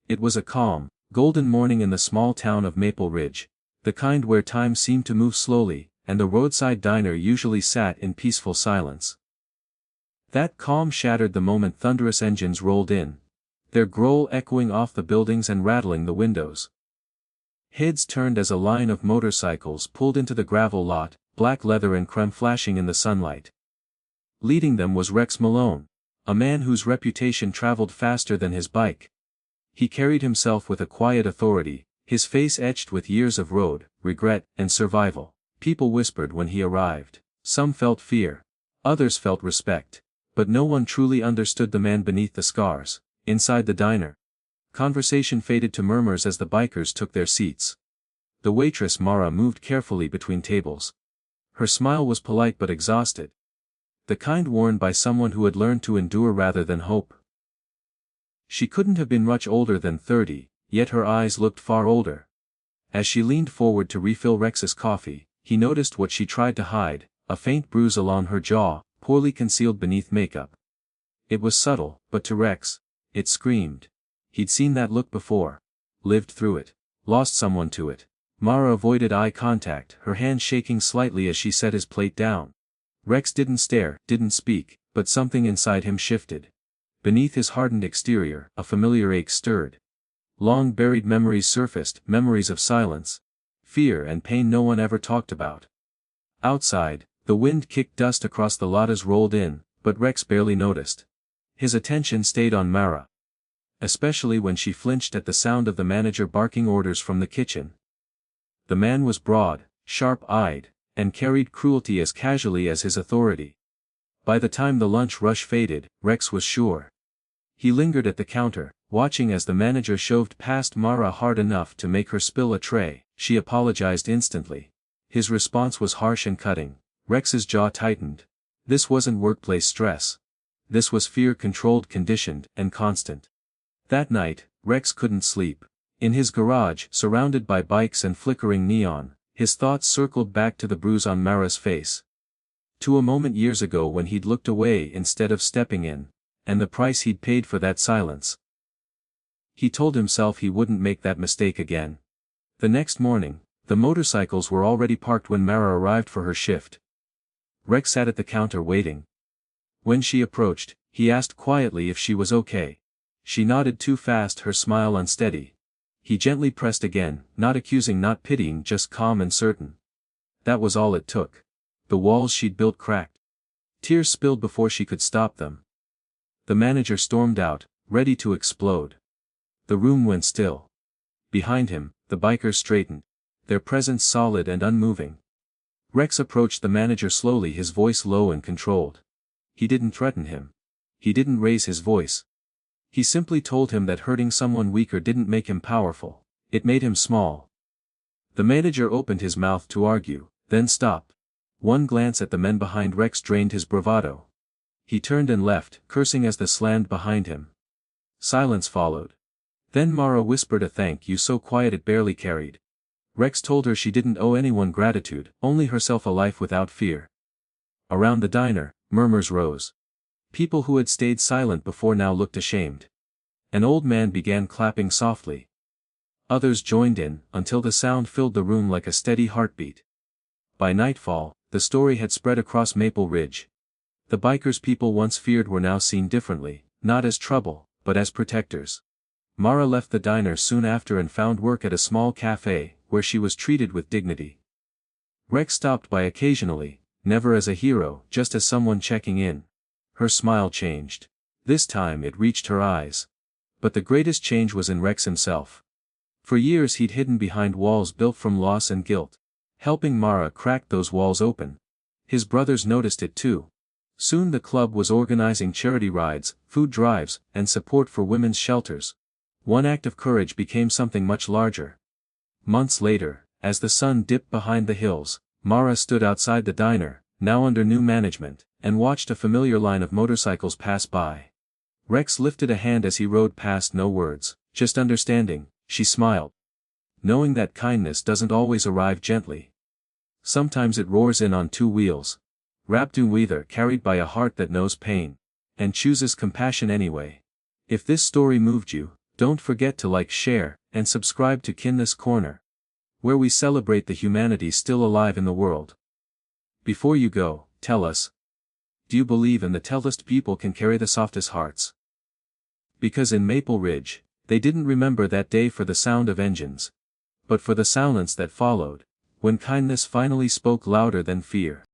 It was a calm, golden morning in the small town of Maple Ridge, the kind where time seemed to move slowly, and the roadside diner usually sat in peaceful silence. That calm shattered the moment thunderous engines rolled in, their growl echoing off the buildings and rattling the windows. Heads turned as a line of motorcycles pulled into the gravel lot, black leather and creme flashing in the sunlight. Leading them was Rex Malone, a man whose reputation traveled faster than his bike. He carried himself with a quiet authority, his face etched with years of road, regret, and survival. People whispered when he arrived. Some felt fear. Others felt respect. But no one truly understood the man beneath the scars. Inside the diner, conversation faded to murmurs as the bikers took their seats. The waitress Mara moved carefully between tables. Her smile was polite but exhausted. The kind worn by someone who had learned to endure rather than hope. She couldn't have been much older than 30, yet her eyes looked far older. As she leaned forward to refill Rex's coffee, he noticed what she tried to hide, a faint bruise along her jaw, poorly concealed beneath makeup. It was subtle, but to Rex, it screamed. He'd seen that look before. Lived through it. Lost someone to it. Mara avoided eye contact, her hand shaking slightly as she set his plate down. Rex didn't stare, didn't speak, but something inside him shifted. Beneath his hardened exterior, a familiar ache stirred. Long-buried memories surfaced, memories of silence, fear and pain no one ever talked about. Outside, the wind kicked dust across the lot as rolled in, but Rex barely noticed. His attention stayed on Mara. Especially when she flinched at the sound of the manager barking orders from the kitchen. The man was broad, sharp-eyed, and carried cruelty as casually as his authority. By the time the lunch rush faded, Rex was sure. He lingered at the counter, watching as the manager shoved past Mara hard enough to make her spill a tray. She apologized instantly. His response was harsh and cutting. Rex's jaw tightened. This wasn't workplace stress. This was fear controlled, conditioned, and constant. That night, Rex couldn't sleep. In his garage, surrounded by bikes and flickering neon, his thoughts circled back to the bruise on Mara's face. To a moment years ago when he'd looked away instead of stepping in, and the price he'd paid for that silence. He told himself he wouldn't make that mistake again. The next morning, the motorcycles were already parked when Mara arrived for her shift. Rex sat at the counter waiting. When she approached, he asked quietly if she was okay. She nodded too fast, her smile unsteady. He gently pressed again, not accusing, not pitying, just calm and certain. That was all it took. The walls she'd built cracked. Tears spilled before she could stop them. The manager stormed out, ready to explode. The room went still. Behind him, the bikers straightened, their presence solid and unmoving. Rex approached the manager slowly, his voice low and controlled. He didn't threaten him. He didn't raise his voice. He simply told him that hurting someone weaker didn't make him powerful, it made him small. The manager opened his mouth to argue, then stopped. One glance at the men behind Rex drained his bravado. He turned and left, cursing as the slammed behind him. Silence followed. Then Mara whispered a thank you so quiet it barely carried. Rex told her she didn't owe anyone gratitude, only herself a life without fear. Around the diner, murmurs rose. People who had stayed silent before now looked ashamed. An old man began clapping softly. Others joined in, until the sound filled the room like a steady heartbeat. By nightfall, the story had spread across Maple Ridge. The bikers people once feared were now seen differently, not as trouble, but as protectors. Mara left the diner soon after and found work at a small cafe, where she was treated with dignity. Rex stopped by occasionally, never as a hero, just as someone checking in. Her smile changed. This time it reached her eyes. But the greatest change was in Rex himself. For years he'd hidden behind walls built from loss and guilt. Helping Mara crack those walls open. His brothers noticed it too. Soon the club was organizing charity rides, food drives, and support for women's shelters. One act of courage became something much larger. Months later, as the sun dipped behind the hills, Mara stood outside the diner, now under new management, and watched a familiar line of motorcycles pass by. Rex lifted a hand as he rode past, no words, just understanding. She smiled. Knowing that kindness doesn't always arrive gently. Sometimes it roars in on two wheels. Wrapped in weather, carried by a heart that knows pain. And chooses compassion anyway. If this story moved you, Don't forget to like, share, and subscribe to Kindness Corner, where we celebrate the humanity still alive in the world. Before you go, tell us, do you believe in the toughest people can carry the softest hearts? Because in Maple Ridge, they didn't remember that day for the sound of engines, but for the silence that followed, when kindness finally spoke louder than fear.